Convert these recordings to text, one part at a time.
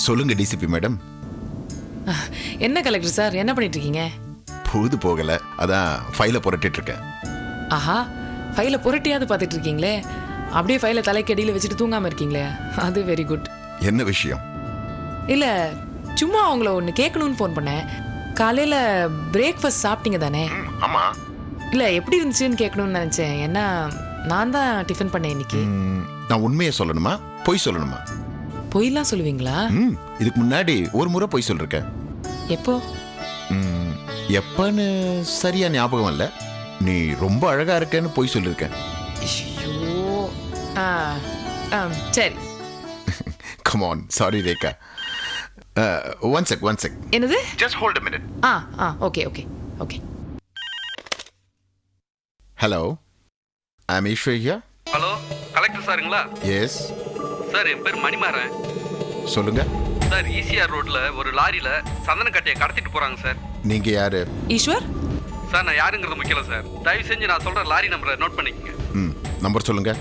சொல்லுங்க TCP madam. என்ன collector sir, என்ன பண்ணிட்டு இருக்கீங்க? பொழுது போகல, அதான் ஃபைலை புரட்டிட்டு இருக்கேன். ஆஹா, ஃபைலை புரட்டியாவது பார்த்துட்டு இருக்கீங்களே. அப்படியே ஃபைலை தலைக்கடியில் வச்சுட்டு தூங்காமல் இருக்கீங்களே, அது வெரி குட். என்ன விஷயம்? இல்லை, சும்மா உங்களை ஒன்று கேட்கணும்னு ஃபோன் பண்ணேன். காலையில் பிரேக்ஃபாஸ்ட் சாப்பிட்டீங்க தானே? ஆமாம். இல்லை, எப்படி இருந்துச்சுன்னு கேட்கணும்னு நினச்சேன். ஏன்னா நான் தான் டிஃபன் பண்ணேன் இன்னைக்கு. நான் உண்மையை சொல்லணுமா பொய் சொல்லணுமா? பொய்லாம் சொல்லுவீங்களா? இதுக்கு முன்னாடி ஒரு முறை பொய் சொல்லிருக்கேன். எப்போ? எப்பன்னு சரியா ஞாபகம் இல்லை. நீ ரொம்ப அழகா இருக்கேன்னு பொய் சொல்லிருக்கேன். சரி. Come on, sorry Rekha. One check. என்னது? Just hold a minute. Okay. Hello, I am Eswar here. Hello, collector சாருங்களா? எஸ் சார், என் பேர் மணிமாறன். சொல்லுங்க சார், ஈசிஆர் ரோட்ல ஒரு லாரியில சந்தனக்கட்டையை கடத்திட்டு போறாங்க சார். நீங்க யாரு? ஈஸ்வர் சார், நான் யாருங்கிறது முக்கியம் சார். தயவு செஞ்சு நான் சொல்ற லாரி நம்பரை நோட் பண்ணிக்கங்க. நம்பர் சொல்லுங்க.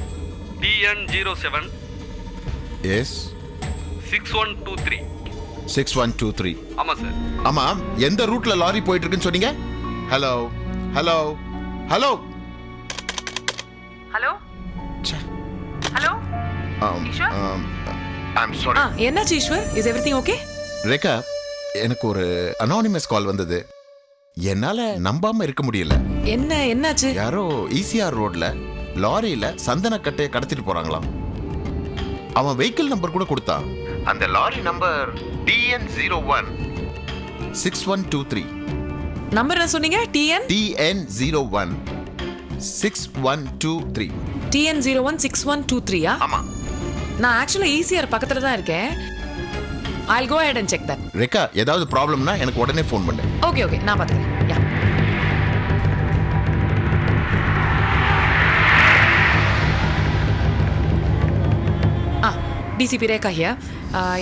TN07 S 6123. 6123. ஆமா சார். ஆமா, எந்த ரூட்ல லாரி போயிட்டு இருக்குன்னு சொன்னீங்க? Hello hello hello hello hello Eswar? I'm sorry. என்னாச்சு Eswar? Is everything okay? Rekha, எனக்கு ஒரு அனானிமஸ் கால் வந்தது. என்னால நம்பாம இருக்க முடியல. என்னாச்சு? யாரோ ஈசிஆர் ரோட்ல லாரியில சந்தனக்கட்டையை கடத்திட்டு போறாங்களாம். அவன் வெஹிக்கிள் நம்பர் கூட கொடுத்தான். அந்த லாரி நம்பர் TN01 6123. நம்பர் என்ன சொன்னீங்க? TN01 6123. TN01 6123. ஆமா. நான் ஆக்சுவலா ஈசிஆர் பக்கத்துல தான் இருக்கேன். I'll go ahead and check that. Rekha, ஏதாவது ப்ராப்ளம்னா எனக்கு உடனே ஃபோன் பண்ணு. ஓகே, நான் பாத்துக்கிறேன். DCP Rekha here.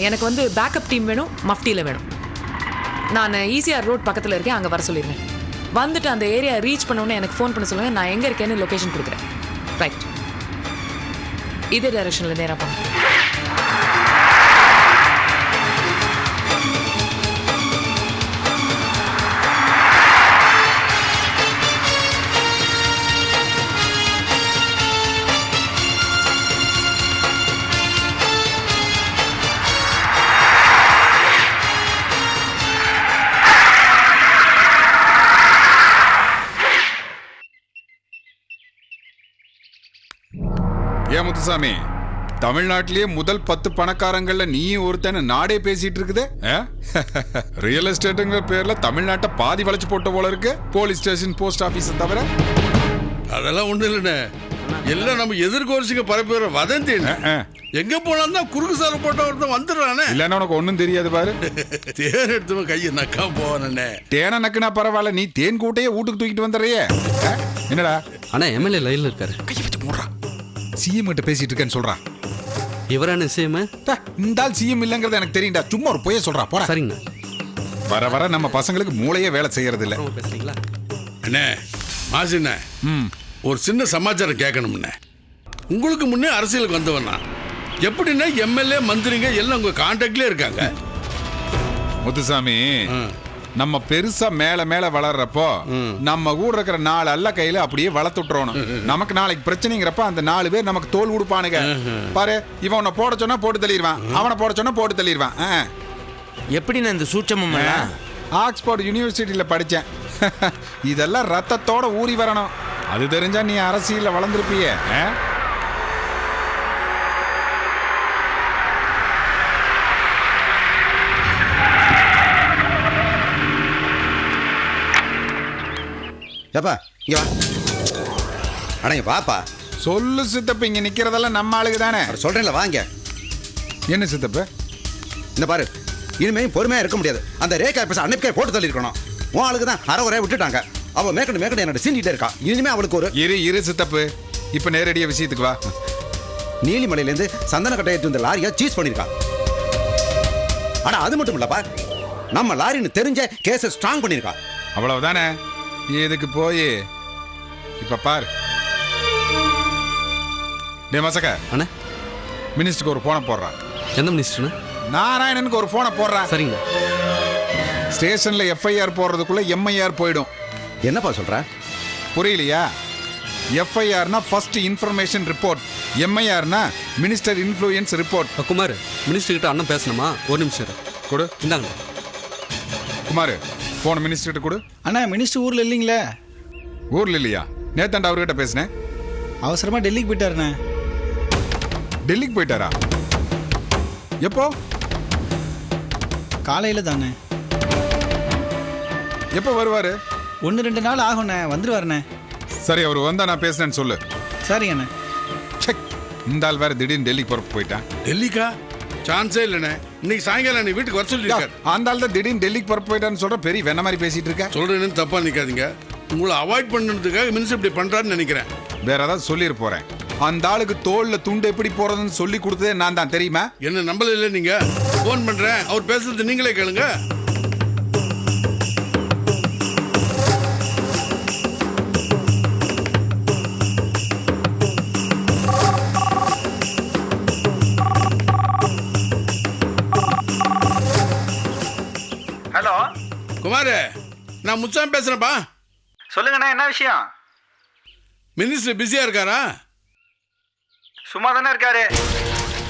எனக்கு வந்து பேக்கப் டீம் வேணும், மஃப்டியில் வேணும். நான் ஈசிஆர் ரோட் பக்கத்தில் இருக்கேன், அங்கே வர சொல்லிடுறேன். வந்துட்டு அந்த ஏரியா ரீச் பண்ணோன்னே எனக்கு ஃபோன் பண்ண சொல்லுங்கள். நான் எங்கே இருக்கேன்னு லொக்கேஷன் கொடுக்குறேன். ரைட், இதே டைரக்ஷனில் நேராக போங்க. ஏன் முத்துசாமி, தமிழ்நாட்டிலேயே முதல் 10 பணக்காரங்கள்ல நீயும் ஒருத்தன நாடே பேசிட்டு இருக்குது. ரியல் எஸ்டேட்டுங்கிற பேர்ல தமிழ்நாட்டை பாதி வளைச்சு போட்ட போல இருக்கு. போலீஸ் ஸ்டேஷன், போஸ்ட் ஆபீஸ் தவிர அதெல்லாம் ஒண்ணு இல்லைண்ணே. எல்லாம் நம்ம எதிர்கோர்சிக்கு பரப்புற வதந்தி. எங்க போனாலும் தான் குறுக்கு சாலை போட்ட ஒருத்தன் வந்துடுறானே. இல்லன்னா உனக்கு ஒன்னும் தெரியாது பாரு. தேன் எடுத்து கையை நக்கா போவானே. தேனை நக்குனா பரவாயில்ல, நீ தேன் கூட்டையே வீட்டுக்கு தூக்கிட்டு வந்துடுறியே. என்னடா? ஆனா எம்எல்ஏ லைன்ல இருக்காரு. கையை வச்சு மூடுறா. சிஎம் கிட்ட பேசிட்டு இருக்கேன்னு சொல்றான். இவரான சிஎம்? இந்த ஆள் சிஎம் இல்லங்கிறது எனக்கு தெரியும்டா. சும்மா ஒரு பொய்ய சொல்றா போற. சரிங்க. வர நம்ம பசங்களுக்கு மூளையே வேலை செய்யறது இல்ல. பேசுறீங்களா அண்ணே? மாசிண்ணே, ஒரு சின்ன சமாச்சாரம் கேட்கணும்ண்ணே. உங்களுக்கு முன்னே அரசியலுக்கு வந்தவனா எப்படின்னா எம்எல்ஏ மந்திரிங்க எல்லாம் உங்க கான்டாக்ட்லயே இருக்காங்க. முத்துசாமி, நம்ம பெருசா மேல வளர்றப்போ நம்ம கூட இருக்கிற 4 அல்ல கையில அப்படியே வளர்த்துட்டுறோம். நமக்கு நாளைக்கு பிரச்சனைங்கிறப்ப அந்த 4 பேர் நமக்கு தோல் உடுப்பானுங்க. பாரு, இவனை போட சொன்னா போட்டு தள்ளிடுவான், அவனை போட சொன்னா போட்டு தள்ளிடுவான். எப்படி நான் இந்த சூட்சமம் ஆக்ஸ்போர்ட் யூனிவர்சிட்டியில படிச்சேன். இதெல்லாம் ரத்தத்தோட ஊறி வரணும். அது தெரிஞ்சா நீ அரசியல்ல வளர்ந்துருப்பியே. ஏப்பா இங்க வா. அடங்க வாப்பா. சொல்லு சித்தப்பு, இங்க நிக்கிறதெல்லாம் நம்ம ஆளுக்கு தானே. சொல்றேன்ல வாங்க. என்ன சித்தப்பு? இந்த பாரு, இனிமே பொறுமையா இருக்க முடியாது. அந்த ரேகா பேச அன்னைக்கே போட்டு தள்ளி இருக்கணும். உன் ஆளுக்கு தான் அரை விட்டுட்டாங்க. அவ மேக்கண்டு என்னோட சீண்டிட்டே இருக்கா. இனிமே அவளுக்கு ஒரு இரு சித்தப்பு, இப்ப நேரடியா விஷயத்துக்கு வா. நீலிமலையிலேருந்து சந்தன கட்டையத்து இந்த லாரியை சீஸ் பண்ணிருக்கா. ஆனா அது மட்டும் இல்லப்பா, நம்ம லாரின்னு தெரிஞ்ச கேஸை ஸ்ட்ராங் பண்ணிருக்கா. அவ்வளவுதானே. இதுக்கு போய் இப்ப பாரு. டே மசக்க, அண்ணா மினிஸ்டருக்கு ஒரு போன போடுறான். எந்த மினிஸ்டர்ண்ணா? நாராயணனுக்கு ஒரு போனை போடுறா. சரிங்க. ஸ்டேஷன்ல எஃப்ஐஆர் போடுறதுக்குள்ள எம்ஐஆர் போயிடும். என்னப்பா சொல்ற? புரியலையா? எஃப்ஐஆர்னா ஃபர்ஸ்ட் இன்ஃபர்மேஷன் ரிப்போர்ட், எம்ஐஆர்னா minister influence report. Kumar, minister கிட்ட அண்ணன் பேசணுமா? ஒரு நிமிஷம் இரு. கொடு. இந்தாங்க. குமார், போன மினிஸ்டர் கிட்ட கொடு. அண்ணா மினிஸ்டர் ஊரில் இல்லைங்களே. ஊர்ல இல்லையா? நேத்தாண்டா அவர்கிட்ட பேசினேன். அவசரமாக டெல்லிக்கு போயிட்டாருண்ணே. டெல்லிக்கு போயிட்டாரா? எப்போ? காலையில் தானே. எப்போ வருவாரு? 1-2 நாள் ஆகும்ண்ணே, வந்துருவாருண்ணே. சரி, அவர் வந்தா நான் பேசினேன்னு சொல்லு. சரிங்கண்ணே. செக். இந்த ஆள் வேற திடீர்னு டெல்லிக்கு புறப்பட்டு போயிட்டான். டெல்லிக்கா? சான்ஸே இல்லைண்ணே. இன்னைக்கு சாயங்காலம் நீ வீட்டுக்கு வர சொல்லியிருக்காரு. அந்த ஆள் தான் திடீர்னு டெல்லிக்கு புறப்பட்டு போயிட்டான்னு சொல்ற, பெரிய வெண்ண மாதிரி பேசிட்டு இருக்க. சொல்றேன்னு தப்பா நிக்காதீங்க. உங்களை அவாய்ட் பண்ணுறதுக்காக மினிஸ்டர் இப்படி பண்றாருன்னு நினைக்கிறேன். வேற ஏதாவது சொல்லிட போறேன். அந்த ஆளுக்கு தோல்ல துண்டு எப்படி போறதுன்னு சொல்லி கொடுத்ததே நான் தான், தெரியுமா? என்ன நம்பல இல்லை நீங்க? ஃபோன் பண்றேன், அவர் பேசுறது நீங்களே கேளுங்க. ஹலோ குமார், நான் முச்சாமி பேசுறேன்ப்பா. சொல்லுங்கண்ணா, என்ன விஷயம்? மினிஸ்டர் பிஸியா இருக்காரா? சும்மா தானே இருக்காரு.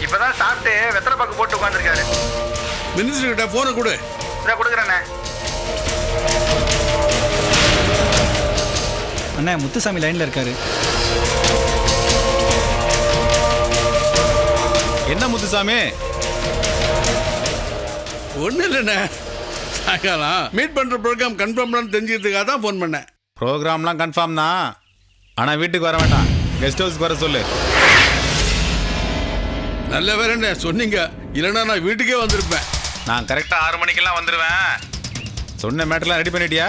இப்பதான் சாப்பிட்டு வெத்தலை பாக்கு போட்டு உட்காந்துருக்காரு. மினிஸ்டர் கிட்ட போனை கொடு. இதை கொடுக்குறேண்ணே. அண்ணா முத்துசாமி லைனில் இருக்காரு. என்ன முத்துசாமி? ஒன்றும் இல்லைண்ணே, சாயங்காலம் மீட் பண்ணுற ப்ரோக்ராம் கன்ஃபார்ம் தெரிஞ்சுக்கிறதுக்காக தான் ஃபோன் பண்ணேன். ப்ரோக்ராம்லாம் கன்ஃபார்ம் தான். ஆனால் வீட்டுக்கு வர வேண்டாம், கெஸ்ட் ஹவுஸ்க்கு வர சொல்லு. நல்ல வேறண்ணே சொன்னீங்க, இல்லைன்னா நான் வீட்டுக்கே வந்திருப்பேன். நான் கரெக்டாக 6 மணிக்கெல்லாம் வந்துடுவேன். சொன்ன மேட்டர்லாம் ரெடி பண்ணிட்டியா?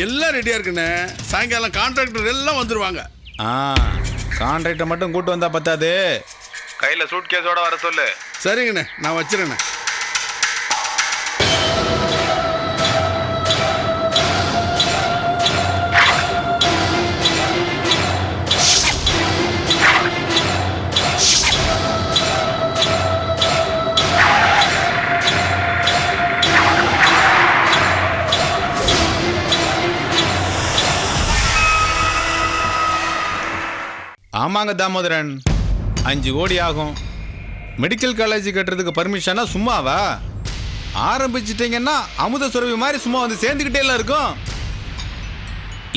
எல்லாம் ரெடியாக இருக்குண்ணே. சாயங்காலம் கான்ட்ராக்டர் எல்லாம் வந்துடுவாங்க. கான்ட்ராக்டை மட்டும் கூட்டு வந்தால் பத்தாது, கையில் சூட் கேஸோட வர சொல்லு. சரிங்கண்ணே, நான் வச்சிருண்ணே. ஆமாங்க தாமோதரன், 5 கோடி ஆகும். மெடிக்கல் காலேஜ் கட்டுறதுக்கு பர்மிஷனா சும்மாவா? ஆரம்பிச்சிட்டிங்கன்னா அமுத சுரவி மாதிரி சும்மா வந்து சேர்ந்துக்கிட்டே எல்லாம் இருக்கும்.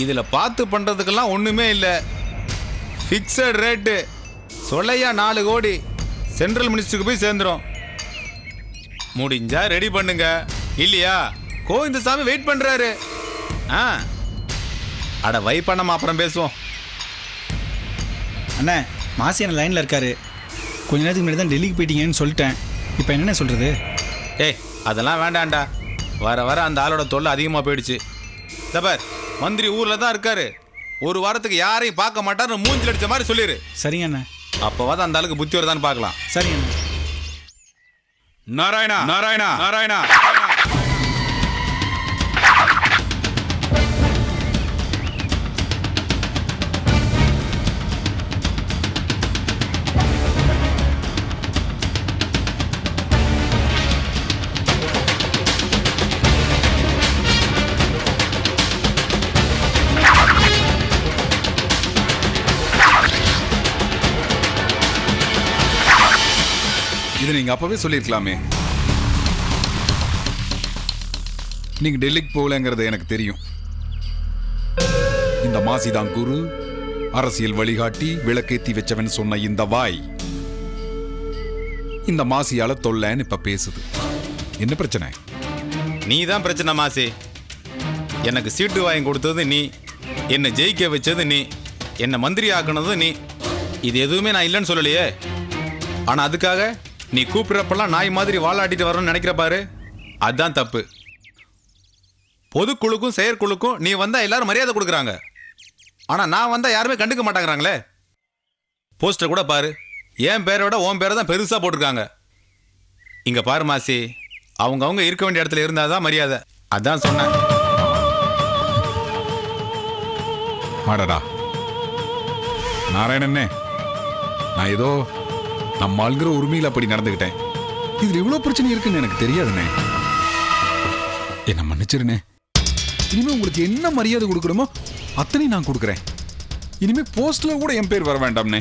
இதில் பார்த்து பண்ணுறதுக்கெல்லாம் ஒன்றுமே இல்லை. ஃபிக்ஸட் ரேட்டு சொல்லையா 4 கோடி சென்ட்ரல் மினிஸ்டருக்கு போய் சேர்ந்துடும். முடிஞ்சா ரெடி பண்ணுங்க, இல்லையா கோவிந்தசாமி வெயிட் பண்ணுறாரு. அட வை பண்ணாம அப்புறம் பேசுவோம். அண்ணே மாசி அண்ணன் லைனில் இருக்காரு. கொஞ்ச நேரத்துக்கு முன்னாடி தான் டெல்லிக்கு போயிட்டீங்கன்னு சொல்லிட்டேன். இப்போ என்னென்ன சொல்கிறது? ஏய் அதெல்லாம் வேண்டாம்டா. வர வர அந்த ஆளோட தொல்லை அதிகமாக போயிடுச்சு. தபார், மந்திரி ஊரில் தான் இருக்காரு. 1 வாரத்துக்கு யாரையும் பார்க்க மாட்டார்னு மூஞ்சில் அடித்த மாதிரி சொல்லிடு. சரிங்க அண்ணா. அப்போவாது அந்த ஆளுக்கு புத்தி வருதான்னு பார்க்கலாம். சரிங்க அண்ணா. நாராயணா, நாராயணா, நாராயணா. இது நீங்க அப்பவே சொல்லியிருக்கலாமே. நீங்க டெல்லிக்கு போகலங்கிறது எனக்கு தெரியும். இந்த மாசிதான் குரு, அரசியல் வழிகாட்டி, விளக்கேத்தி வச்சவன் சொன்ன இந்த வாய் இந்த மாசியால தொல்லைன்னு இப்ப பேசுது. என்ன பிரச்சனை? நீ தான் பிரச்சனை மாசி. எனக்கு சீட்டு வாங்கி கொடுத்தது நீ, என்னை ஜெயிக்க வச்சது நீ, என்னை மந்திரி ஆக்குனது நீ. இது எதுவுமே நான் இல்லைன்னு சொல்லலையே. ஆனால் அதுக்காக நீ கூப்பிட்றப்பெல்லாம் நாய் மாதிரி வாழாட்டிட்டு வரணும்னு நினைக்கிற பாரு, அதுதான் தப்பு. பொதுக்குழுக்கும் செயற்குழுக்கும் நீ வந்தா எல்லாரும் மரியாதை கொடுக்குறாங்க. ஆனால் நான் வந்தா யாருமே கண்டுக்க மாட்டாங்கிறாங்களே. போஸ்டர் கூட பாரு, என் பேரோட உன் பேரை தான் பெருசாக போட்டிருக்காங்க. இங்க பாரு மாசி, அவங்க இருக்க வேண்டிய இடத்துல இருந்தாதான் மரியாதை. அதான் சொன்னேன். ஆடடா நாராயணனே, நான் ஏதோ நம்மாளுங்கிற உரிமையில் அப்படி நடந்துக்கிட்டேன். இதுல இவ்வளவு பிரச்சனை இருக்குன்னு எனக்கு தெரியாதுண்ணே. என்ன மன்னிச்சிருனே. இனிமே உங்களுக்கு என்ன மரியாதை கொடுக்கணுமோ அத்தனை நான் கொடுக்குறேன். இனிமே போஸ்ட்ல கூட என் பேர் வர வேண்டாம்னே.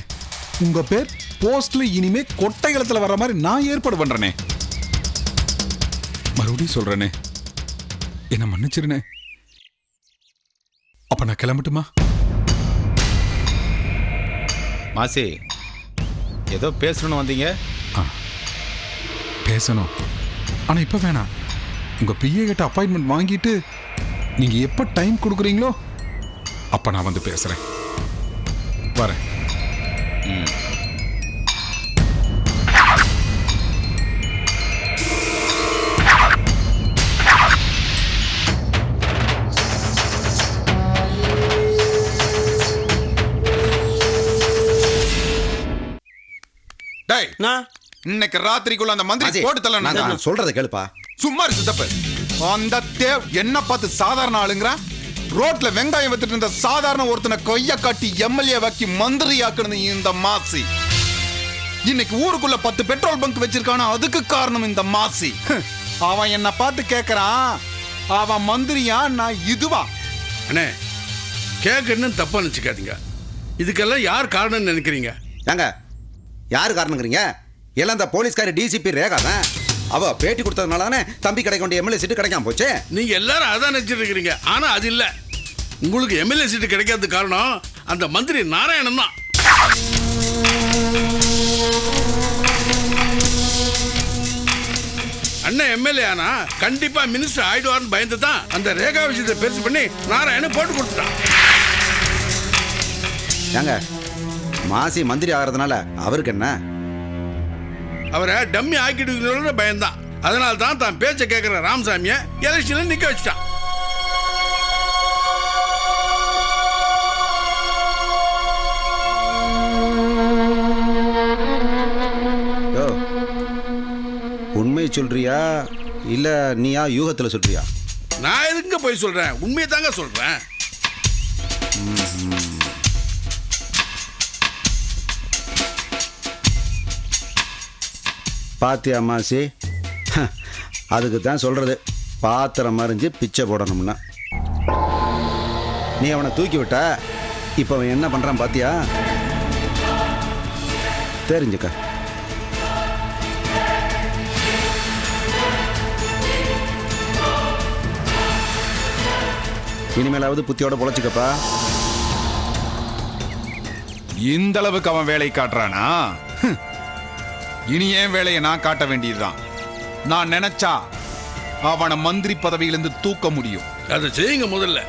உங்க பேர் போஸ்ட்ல இனிமே கொட்டைகளத்துல வர்ற மாதிரி நான் ஏற்பாடு பண்றேனே. மறுபடியும் சொல்றேனே, என்ன மன்னிச்சிருனே. அப்ப நான் கிளம்பட்டுமா? மாசி, ஏதோ பேசணும்னு வந்தீங்க. பேசணும், ஆனா இப்ப வேணாம். உங்க பிஏ கிட்ட அப்பாயின்மெண்ட் வாங்கிட்டு நீங்க எப்ப டைம் கொடுக்குறீங்களோ அப்ப நான் வந்து பேசுறேன். வரேன். இன்னைக்கு ராத்திரிக்குள்ள அந்த மந்திரி போட்டு தள்ள. சொல்றத கேளுப்பா. சும்மா சித்தப்ப. அந்த தேவ் என்ன பார்த்து சாதாரண ஆளுங்கிற? ரோட்ல வெங்காயம் வித்துட்டு இருந்த சாதாரண ஒருத்தனை கைய காட்டி எம்எல்ஏ வாக்கி மந்திரி ஆக்குனது இந்த மாசி. இன்னைக்கு ஊருக்குள்ள 10 பெட்ரோல் பங்க் வச்சிருக்கான, அதுக்கு காரணம் இந்த மாசி. அவன் என்ன பார்த்து கேக்குறான், அவன் மந்திரியா நான் இதுவா? அண்ணே, கேட்கணும்னு தப்பா நினைச்சுக்காதீங்க. இதுக்கெல்லாம் யார் காரணம்னு நினைக்கிறீங்க? ஏங்க யாரு காரணங்கிறீங்க? எல்லாம் இந்த போலீஸ்காரி டிசிபி ரேகா தான். அவ பேட்டி கொடுத்ததுனால தானே தம்பி கிடைக்க வேண்டிய எம்எல்ஏ சீட்டு கிடைக்காம போச்சு. நீங்க எல்லாரும் அதான் நினைச்சிட்டு இருக்கிறீங்க. ஆனா அது இல்ல. உங்களுக்கு எம்எல்ஏ சீட்டு கிடைக்காதது காரணம் அந்த மந்திரி நாராயணன் தான். அண்ணன் எம்எல்ஏ ஆனா கண்டிப்பா மினிஸ்டர் ஆயிடுவார்னு பயந்து தான் அந்த ரேகா விஷயத்தை பெருசு பண்ணி நாராயணன் போட்டு கொடுத்துட்டான். ஏங்க மாசி மந்திரி ஆகிறதுனால அவருக்கு என்ன? அவரை டம்மி ஆக்கிடுவீங்களோட பயம்தான். அதனால தான் தான் பேச்சை கேட்கிற ராமசாமியை எலெக்ஷன்ல நிக்க வச்சுட்டான். உண்மை சொல்றியா இல்ல நீயா யூகத்துல சொல்றியா? நான் எதுங்க போய் சொல்றேன், உண்மையை தாங்க சொல்றேன். பாத்தியா மாசி, அதுக்கு தான் சொல்றது பாத்திரம் மறிஞ்சு பிச்சை போடணும்னா. நீ அவனை தூக்கி விட்ட, இப்ப அவன் என்ன பண்றான் பாத்தியா? தெரிஞ்சுக்க. இனிமேலாவது புத்தியோட பொழைச்சுக்கப்பா. இந்த அளவுக்கு அவன் வேலை காட்டுறானா? இனி ஏன் வேலையை நான் காட்ட வேண்டியதுதான். நான் நினைச்சா அவனை மந்திரி பதவியிலிருந்து தூக்க முடியும். அதை செய்யுங்க. முதல்ல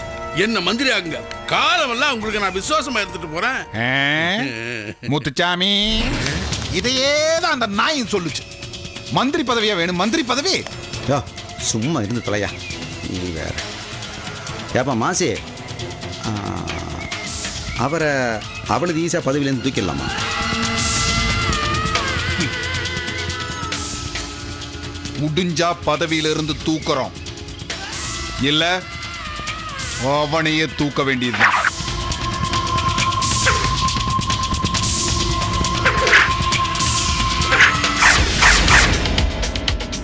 என்ன மந்திரி ஆகுங்க. காலமெல்லாம் உங்களுக்கு நான் விசுவாசமா எடுத்துட்டு போறேன். முத்துச்சாமி, இதையே தான் அந்த நாயும் சொல்லுச்சு. மந்திரி பதவியா வேணும், மந்திரி பதவி. சும்மா இருந்து தொலையா நீ வேற. ஏப்பா மாசி, அவரை அவ்வளவு ஈஸியா பதவியிலேருந்து தூக்கிடலாமா? முடிஞ்சா பதவியிலிருந்து தூக்குறோம், இல்ல அவனையே தூக்க வேண்டியதுதான்.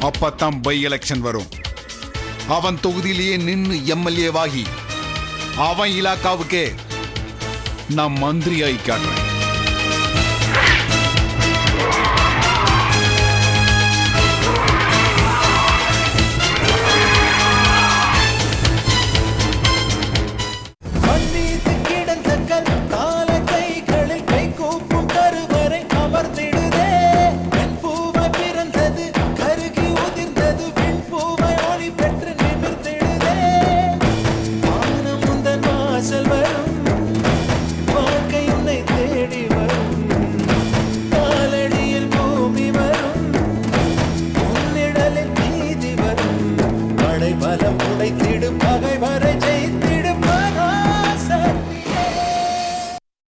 அப்பத்தான் பை எலெக்ஷன் வரும். அவன் தொகுதியிலேயே நின்று எம்எல்ஏ வாகி அவன் இலாக்காவுக்கே நான் மந்திரியாய் காட்டுறேன்.